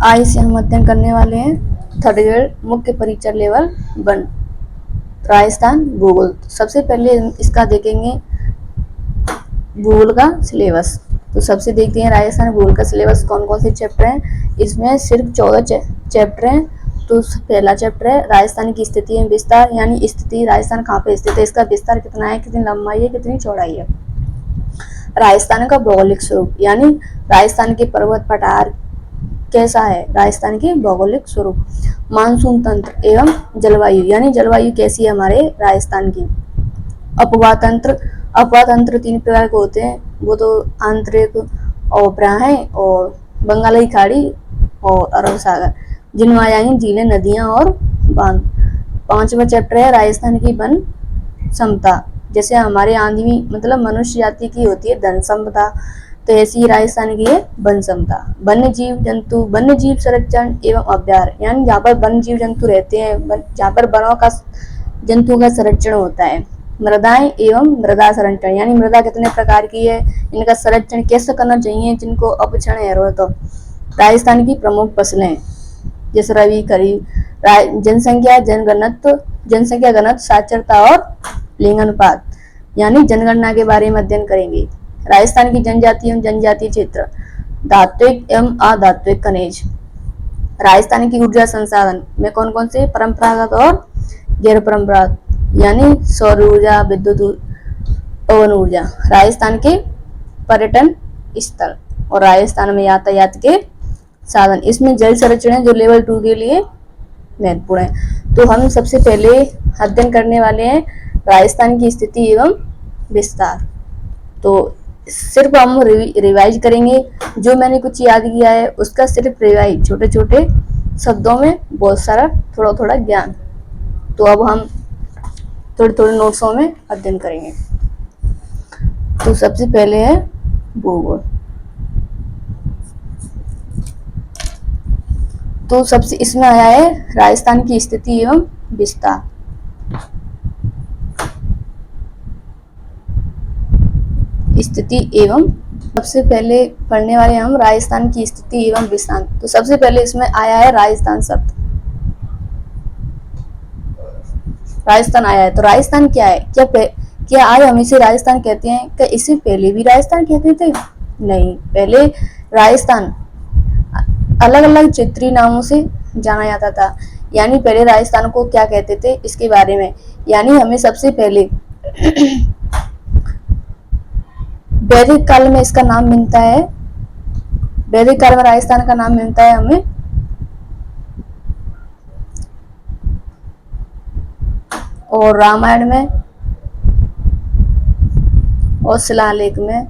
आज से हम अध्ययन करने वाले हैं थर्ड ग्रेड मुख्य परीक्षा लेवल 1 राजस्थान भूगोल। सबसे पहले इसका देखेंगे भूगोल का सिलेबस। तो सबसे देखते हैं राजस्थान भूगोल का सिलेबस कौन कौन से चैप्टर हैं। इसमें सिर्फ 14 चैप्टर हैं। तो पहला चैप्टर है राजस्थान की स्थिति एवं विस्तार, यानी स्थिति राजस्थान कहाँ पे स्थित है, इसका विस्तार कितना है, कितनी लंबाई है, कितनी चौड़ाई है। राजस्थान का भौगोलिक स्वरूप, यानी राजस्थान के पर्वत पठार कैसा है, राजस्थान के भौगोलिक स्वरूप। मानसून तंत्र एवं जलवायु, यानी जलवायु कैसी है हमारे राजस्थान की। अपवाह तंत्र, अपवाह तंत्र 3 प्रकार के होते हैं, वो तो आंतरिक और प्राय और बंगाल की खाड़ी और अरब सागर, जिनमें आ जाएंगी झीलें, नदियां और बांध। 5वां चैप्टर है राजस्थान की वन क्षमता। जैसे हमारे आदमी मतलब मनुष्य जाति की होती है धन संपदा, तो ऐसी ही राजस्थान की है वन क्षमता। वन्य जीव जंतु, वन्य जीव संरक्षण एवं अभ्यारण्य, यानी जहाँ पर वन्य जीव जंतु रहते हैं, जहाँ पर वनों का जंतुओं का संरक्षण होता है। मृदाएं एवं मृदा संरक्षण, यानी मृदा कितने प्रकार की है, इनका संरक्षण कैसे करना चाहिए जिनको अपक्षरण है। तो राजस्थान की प्रमुख फसलें जैसे रबी खरीफ। जनसंख्या जनगणत्व, जनसंख्या घनत्व, साक्षरता और लिंग अनुपात, यानी जनगणना के बारे में अध्ययन करेंगे। राजस्थान की जनजाति एवं जनजातीय क्षेत्र, धात्विक एवं अधात्विक खनिज। राजस्थान की ऊर्जा संसाधन में कौन कौन से परंपरागत और गैर परंपरागत, यानी सौर ऊर्जा, विद्युत, पवन ऊर्जा। राजस्थान के पर्यटन स्थल और राजस्थान में यातायात के साधन। इसमें जल संरक्षण है जो लेवल 2 के लिए महत्वपूर्ण है। तो हम सबसे पहले अध्ययन करने वाले हैं राजस्थान की स्थिति एवं विस्तार। तो सिर्फ हम रिवाइज करेंगे, जो मैंने कुछ याद किया है उसका सिर्फ रिवाइज, छोटे छोटे शब्दों में बहुत सारा थोड़ा थोड़ा ज्ञान। तो अब हम थोड़े थोड़े नोट्सों में अध्ययन करेंगे। तो सबसे पहले है भूगोल। तो सबसे इसमें आया है राजस्थान की स्थिति एवं विस्तार। स्थिति एवं, सबसे पहले पढ़ने वाले हम राजस्थान की स्थिति एवं विस्तार। तो सबसे पहले इसमें आया है राजस्थान शब्द, राजस्थान आया है। तो राजस्थान क्या है, क्या आज हम इसे राजस्थान कहते हैं, क्या इससे पहले भी राजस्थान कहते थे? नहीं, पहले राजस्थान अलग अलग क्षेत्रीय नामों से जाना जाता था। यानी पहले राजस्थान को क्या कहते थे इसके बारे में, यानी हमें सबसे पहले वैदिक काल में इसका नाम मिलता है, वैदिक काल में राजस्थान का नाम मिलता है हमें और रामायण में और शिलालेख में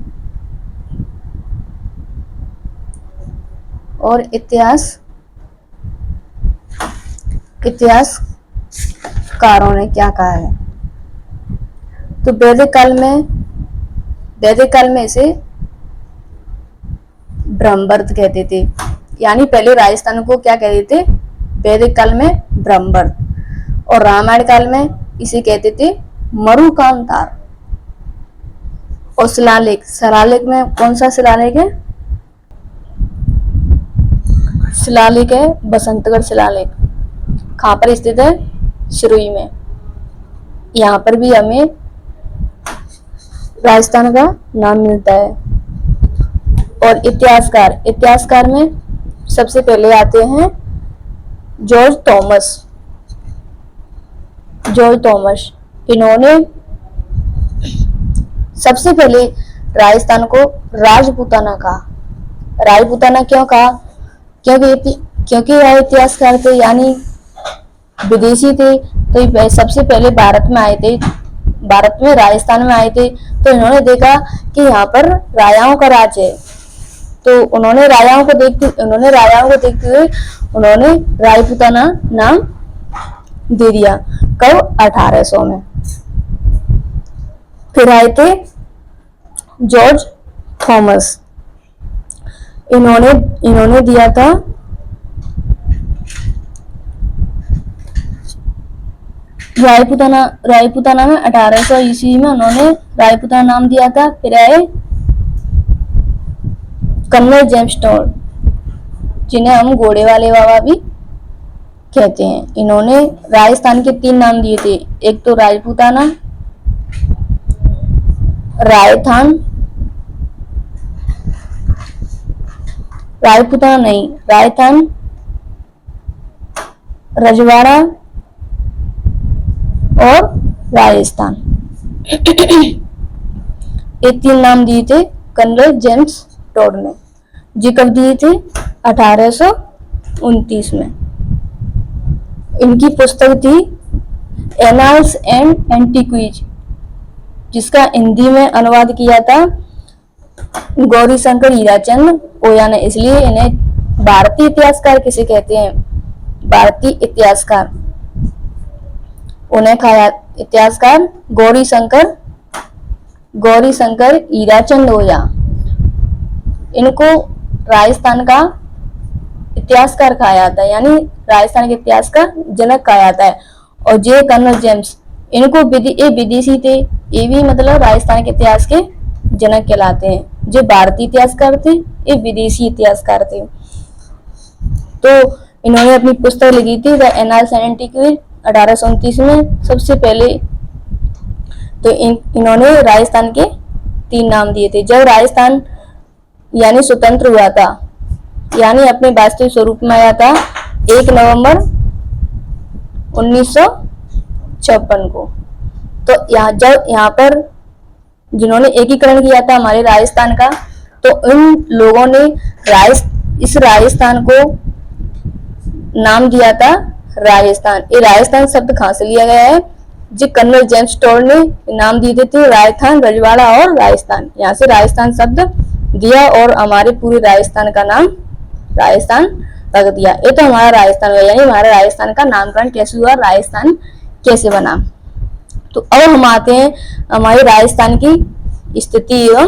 और इतिहासकारों ने क्या कहा है। तो वैदिक काल में इसे ब्रह्मवर्त कहते थे। यानी पहले राजस्थान को क्या कहते थे, वैदिक काल में ब्रह्मवर्त, और रामायण काल में इसे कहते थे मरुकांतार। और शिलालेख, शिलालेख में कौन सा शिलालेख है, शिलालेख है बसंतगढ़ शिलालेख। कहाँ पर स्थित है, सिरोही में। यहाँ पर भी हमें राजस्थान का नाम मिलता है। और इतिहासकार, इतिहासकार में सबसे पहले आते हैं जॉर्ज थॉमस। इन्होंने सबसे पहले राजस्थान को राजपूताना कहा। राजपूताना क्यों कहा, क्योंकि यह इतिहासकार थे, यानी विदेशी थे। तो सबसे पहले भारत में आए थे, भारत में राजस्थान में आए थे। तो इन्होंने देखा कि यहाँ पर राजाओं का राज है, तो उन्होंने राजाओं को देखते हुए उन्होंने राजपूताना नाम दे दिया। कब, 1800 में। फिर आए थे जॉर्ज थॉमस, इन्होंने दिया था राजपूताना में 1800 ईस्वी में उन्होंने राजपूताना नाम दिया था। फिर आए कर्नल जिन्हें हम घोड़े वाले बाबा भी कहते हैं। इन्होंने राजस्थान के 3 नाम दिए थे, एक तो राजपूताना, रायथान, राजपूताना नहीं, रायथान, रजवाड़ा और राजस्थान। ये 3 नाम दिए थे कर्नल जेम्स टॉड ने, जी कब दिए थे 1829 में। इनकी पुस्तक थी एनाल्स एंड एंटीक्वीज, जिसका हिंदी में अनुवाद किया था गौरी शंकर हीराचंद ओया ने। इसलिए इन्हें भारतीय इतिहासकार किसे कहते हैं, भारतीय इतिहासकार। उन्हें खाया इतिहासकार गौरी शंकर हीराचंद ओया। इनको राजस्थान का इतिहासकार कहा जाता है, यानी राजस्थान के इतिहास का जनक कहा जाता है। और जे कर्नल जेम्स, इनको ये विदेशी थे, ये भी मतलब राजस्थान के इतिहास के जनक कहलाते हैं। जो भारतीय इतिहासकार थे, ये विदेशी इतिहासकार थे। तो इन्होंने अपनी पुस्तक लिखी थी द एनाल्स एंड एंटीक्वीज 1829 में। सबसे पहले तो इन्होंने राजस्थान के 3 नाम दिए थे। जब राजस्थान यानी स्वतंत्र हुआ था, यानी अपने वास्तविक स्वरूप में आया था 1 नवंबर 1956 को, तो जब यहाँ पर जिन्होंने एकीकरण किया था हमारे राजस्थान का, तो इन लोगों ने इस राजस्थान को नाम दिया था राजस्थान। ये राजस्थान शब्द कहाँ से लिया गया है, जो कर्नल जेम्स टॉड ने नाम दिए थे राजस्थान, रजवाड़ा और राजस्थान। यहाँ से राजस्थान शब्द दिया और हमारे पूरे राजस्थान का नाम राजस्थान रख दिया। ये तो हमारा राजस्थान हुआ, यानी हमारे राजस्थान का नामकरण कैसे हुआ, राजस्थान कैसे बना। तो अब हम आते हैं हमारे राजस्थान की स्थिति एवं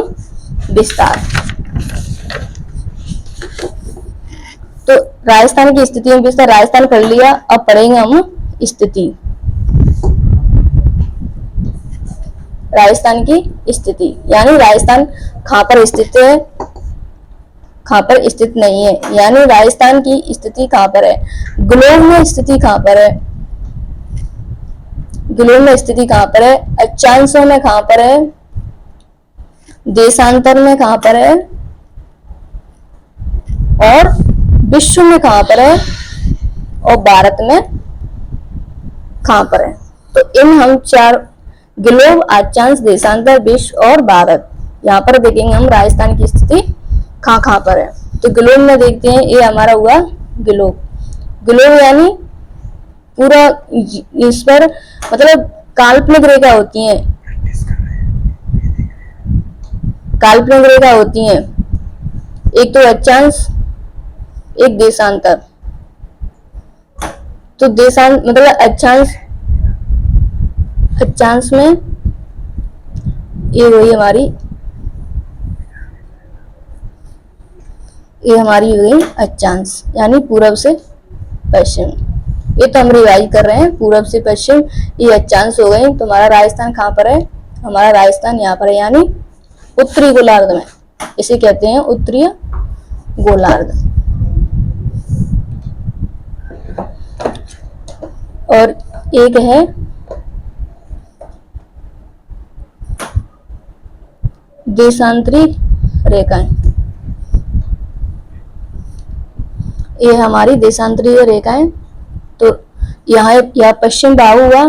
विस्तार। तो राजस्थान की स्थिति एवं विस्तार राजस्थान कर लिया, अब पढ़ेंगे हम स्थिति। राजस्थान की स्थिति यानी राजस्थान कहाँ पर स्थित है, कहाँ पर स्थित नहीं है, यानी राजस्थान की स्थिति कहाँ पर है, ग्लोब में स्थिति कहाँ पर है, ग्लोब में स्थिति कहाँ पर है, अक्षांशों में कहाँ पर है, देशांतर में कहाँ पर है और विश्व में कहाँ पर है और भारत में कहाँ पर है। तो इन हम 4 ग्लोब, अक्षांश, देशांतर, विश्व और भारत, यहाँ पर देखेंगे हम राजस्थान की स्थिति कहाँ कहाँ पर है। तो ग्लोब में देखते हैं, ये हमारा हुआ ग्लोब। ग्लोब यानी पूरा, इस पर मतलब काल्पनिक रेखा होती है, काल्पनिक रेखा होती है, एक तो अक्षांश एक देशांतर। तो मतलब अक्षांश में ये हुई हमारी हुई अक्षांश, यानी पूरब से पश्चिम। ये तो हम रिवाइज कर रहे हैं, पूरब से पश्चिम ये अक्षांश हो गए। तो हमारा राजस्थान कहाँ पर है, हमारा राजस्थान यहाँ पर है, यानी उत्तरी गोलार्ध में, इसे कहते हैं उत्तरीय गोलार्ध। और एक है देशांतरी रेखाएं, ये हमारी देशांतरीय रेखाएं। तो यह पश्चिम भाग हुआ,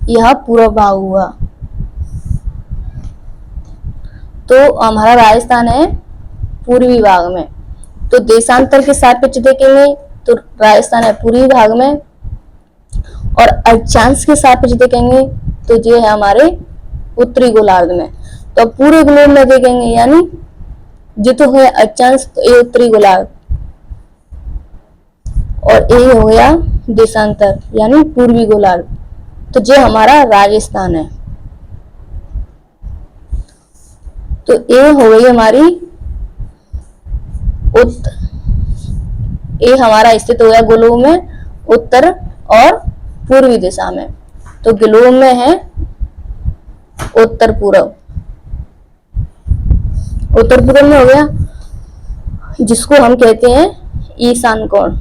यह पूर्व भाग हुआ। तो हमारा राजस्थान है पूर्वी भाग में। तो देशांतर के सापेक्ष देखेंगे तो राजस्थान है पूर्वी भाग में, और अक्षांश के सापेक्ष देखेंगे तो ये है हमारे उत्तरी गोलार्ध में। तो पूरे ग्लोब में देखेंगे, यानी जो तो है अक्षांश, तो ये उत्तरी गोलार्ध, और ये हो गया देशांतर यानी पूर्वी गोलार्ध। तो ये हमारा राजस्थान है। तो ये हो गई हमारी ये हमारा स्थित हो गया ग्लोब में उत्तर और पूर्वी दिशा में। तो ग्लोब में है उत्तर पूर्व, उत्तर पूर्व में हो गया, जिसको हम कहते हैं ईशान कोण,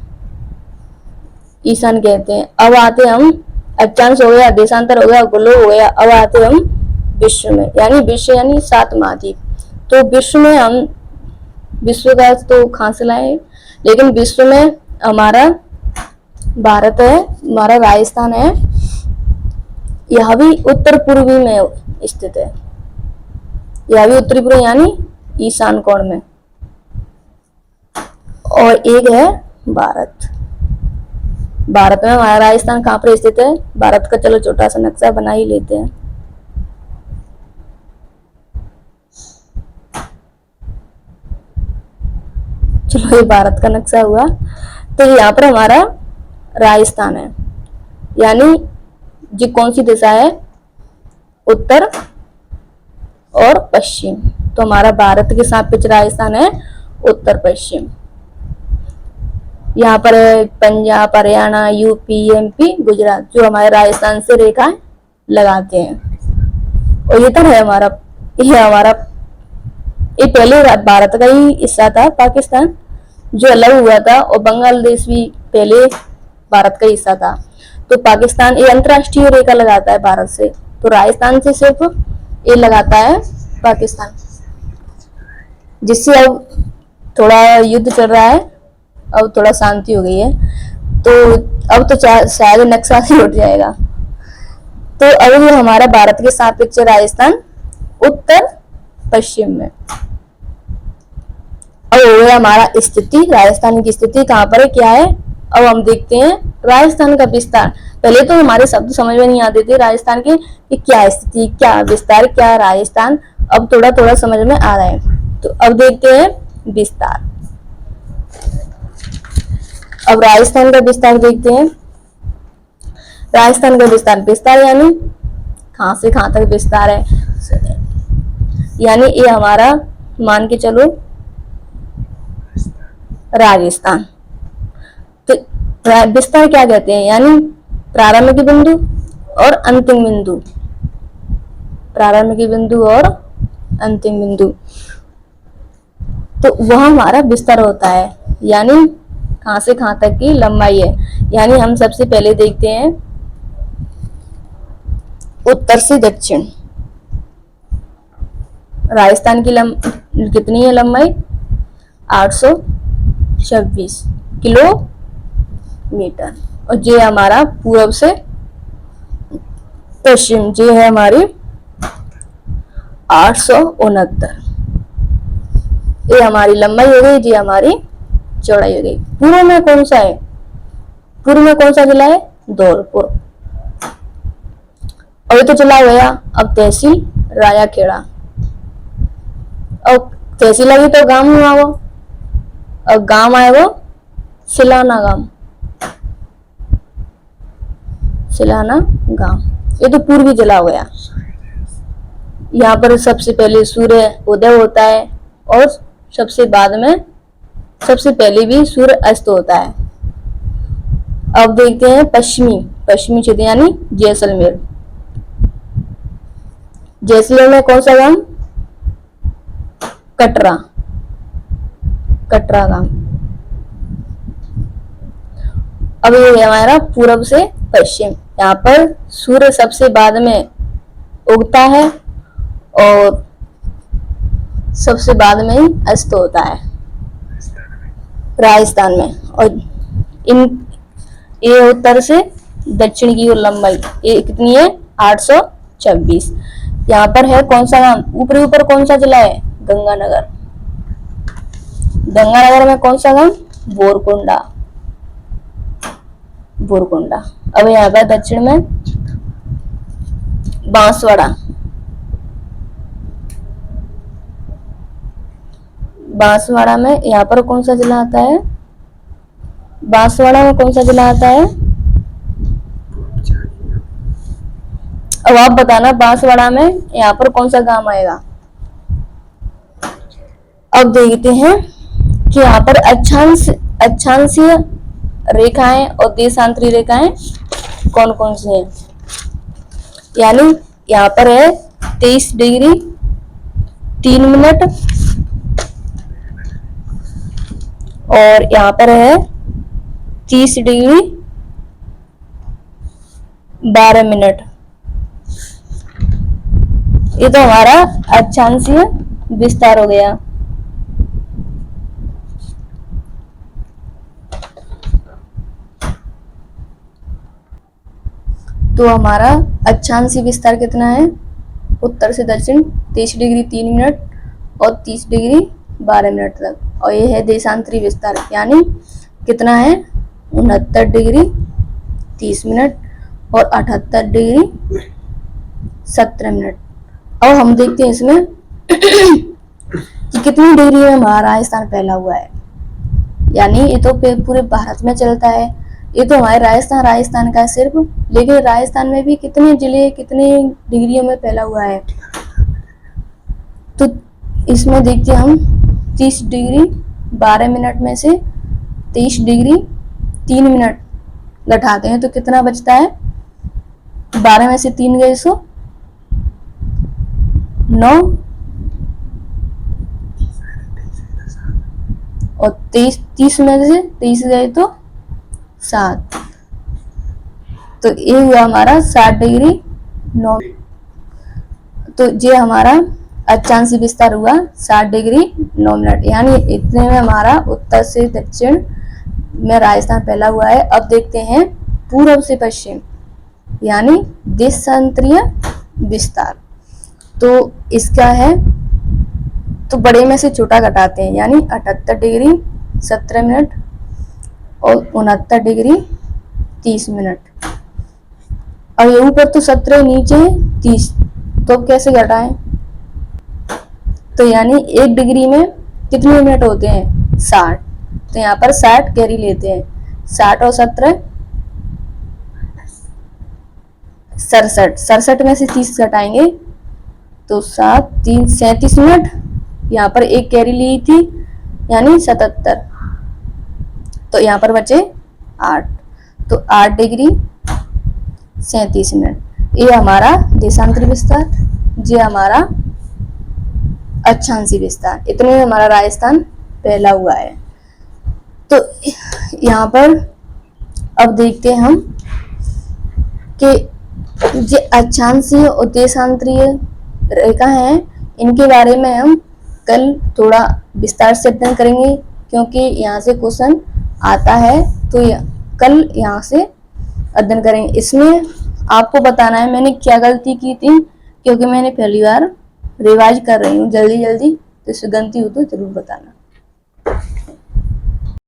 ईशान कहते हैं। अब आते हम, अक्षांश हो गया, देशांतर हो गया, गोलोक हो गया। अब आते हम विश्व में, यानी विश्व यानी 7 महाद्वीप। तो विश्व में हम, विश्व का तो कहाँ से लाए, लेकिन विश्व में हमारा भारत है, हमारा राजस्थान है, यह भी उत्तर पूर्वी में स्थित है, यह भी उत्तरी पूर्व यानी ईशान कोण में। और एक है भारत। भारत में हमारा राजस्थान कहाँ पर स्थित है, भारत का चलो छोटा सा नक्शा बना ही लेते हैं। चलो ये भारत का नक्शा हुआ। तो यहाँ पर हमारा राजस्थान है, यानी ये कौन सी दिशा है, उत्तर और पश्चिम। तो हमारा भारत के सापेक्ष राजस्थान है उत्तर पश्चिम। यहाँ पर पंजाब, हरियाणा, यूपी, एमपी, गुजरात जो हमारे राजस्थान से रेखा लगाते हैं। और ये तो है हमारा, ये हमारा, ये पहले भारत का ही हिस्सा था पाकिस्तान, जो अलग हुआ था, और बांग्लादेश भी पहले भारत का हिस्सा था। तो पाकिस्तान ये अंतर्राष्ट्रीय रेखा लगाता है भारत से, तो राजस्थान से सिर्फ ये लगाता है पाकिस्तान, जिससे अब थोड़ा युद्ध चल रहा है, अब थोड़ा शांति हो गई है। तो अब तो शायद नक्शा ही उठ जाएगा। तो अब ये हमारा भारत के सापेक्ष राजस्थान उत्तर पश्चिम में। अब हो गया हमारा स्थिति, राजस्थान की स्थिति कहाँ पर है, क्या है। अब हम देखते हैं राजस्थान का विस्तार। पहले तो हमारे शब्द समझ में नहीं आते थे राजस्थान के, कि क्या स्थिति, क्या विस्तार, क्या राजस्थान। अब थोड़ा थोड़ा समझ में आ रहा है। तो अब देखते हैं विस्तार। अब राजस्थान का विस्तार देखते हैं। राजस्थान का विस्तार, विस्तार यानी कहां से कहां तक विस्तार है, यानी ये हमारा मान के चलो राजस्थान। तो विस्तार क्या कहते हैं, यानी प्रारंभिक बिंदु और अंतिम बिंदु, प्रारंभिक बिंदु और अंतिम बिंदु, तो वह हमारा विस्तार होता है। यानी कहां से कहां तक की लंबाई है। यानी हम सबसे पहले देखते हैं उत्तर से दक्षिण। राजस्थान की कितनी है लंबाई, 826 किलोमीटर। और ये हमारा पूर्व से पश्चिम, ये है हमारी 869। ये हमारी लंबाई हो गई, ये हमारी चौड़ाई हो गई। पूर्व में कौन सा है, पूर्व में कौन सा जिला है, धौलपुर। और ये तो जिला गया। अब तहसील रायाखेड़ा। अब तहसील लगी तो गांव हुआ वो, अब गांव आए वो सिलाना गांव, सिलाना गांव। ये तो पूर्वी जिला हो गया। यहाँ पर सबसे पहले सूर्य उदय होता है और सबसे बाद में, सबसे पहले भी सूर्य अस्त होता है। अब देखते हैं पश्चिमी क्षेत्र यानी जैसलमेर। जैसलमेर में कौन सा गांव, कटरा, कटरा गांव। अब ये हमारा पूर्व से पश्चिम। यहाँ पर सूर्य सबसे बाद में उगता है और सबसे बाद में ही अस्त होता है राजस्थान में। और ये उत्तर से दक्षिण की ओर लंबाई ये कितनी है, 826। यहाँ पर है कौन सा गांव, ऊपरी ऊपर कौन सा जिला है, गंगानगर। गंगानगर में कौन सा गांव, बोरकुंडा, बोरकुंडा। अब यहाँ पर दक्षिण में बांसवाड़ा, बांसवाड़ा में यहाँ पर कौन सा जिला आता है, बांसवाड़ा में कौन सा जिला आता है। अब आप बताना बांसवाड़ा में यहाँ पर कौन सा गांव आएगा। अब देखते हैं कि यहाँ पर अक्षांशीय रेखाएं और देशांतरी रेखाएं कौन कौन सी हैं। यानी यहाँ पर है 23 डिग्री 3 मिनट और यहाँ पर है 30 डिग्री 12 मिनट। ये तो हमारा अक्षांशीय विस्तार हो गया। तो हमारा अक्षांशीय विस्तार कितना है? उत्तर से दक्षिण 23 डिग्री 3 मिनट और 30 डिग्री 12 मिनट तक। और ये है देशांतरी विस्तार, यानी कितना है? 69 डिग्री 30 मिनट और 78 डिग्री 17 मिनट। अब हम देखते हैं इसमें कि कितनी डिग्री में हमारा राजस्थान फैला हुआ है। यानी ये तो पूरे भारत में चलता है, ये तो हमारे राजस्थान का है सिर्फ, लेकिन राजस्थान में भी कितने जिले कितने डिग्रियों में फैला हुआ है। तो इसमें देखते हैं हम 30 डिग्री 12 मिनट में से 23 डिग्री 3 मिनट घटाते हैं तो कितना बचता है? 12 में से 3 गए सो 9 और 30 में से 23 गए तो 7, तो ये हुआ हमारा 60 डिग्री 9। तो ये हमारा अक्षांशीय विस्तार हुआ 60 डिग्री 9 मिनट, यानी इतने में हमारा उत्तर से दक्षिण में राजस्थान फैला हुआ है। अब देखते हैं पूर्व से पश्चिम, यानी देशांतरीय विस्तार। तो इसका है, तो बड़े में से छोटा घटाते हैं, यानी 78 डिग्री 17 मिनट और 69 डिग्री 30 मिनट। और ये ऊपर तो 17 नीचे है 30, तो कैसे घटाएं? तो यानी 1 डिग्री में कितने मिनट होते हैं? 60, तो यहाँ पर 60 कैरी लेते हैं। 60 और 17 67 में से 30 घटाएंगे तो 7 3 37 मिनट। यहाँ पर 1 कैरी ली थी, यानी 77, तो यहाँ पर बचे 8, तो 8 डिग्री 37 मिनट। ये हमारा देशांतरी विस्तार, ये हमारा अक्षांशीय विस्तार। इतने में हमारा राजस्थान फैला हुआ है। तो यहाँ पर अब देखते हैं हम कि जो अक्षांशीय और देशांतरीय रेखा है, इनके बारे में हम कल थोड़ा विस्तार से अध्ययन करेंगे, क्योंकि यहाँ से क्वेश्चन आता है, तो कल यहाँ से अध्ययन करेंगे। इसमें आपको बताना है मैंने क्या गलती की थी, क्योंकि मैंने पहली बार रिवाइज कर रही हूँ जल्दी जल्दी, तो इससे गलती हो तो जरूर बताना।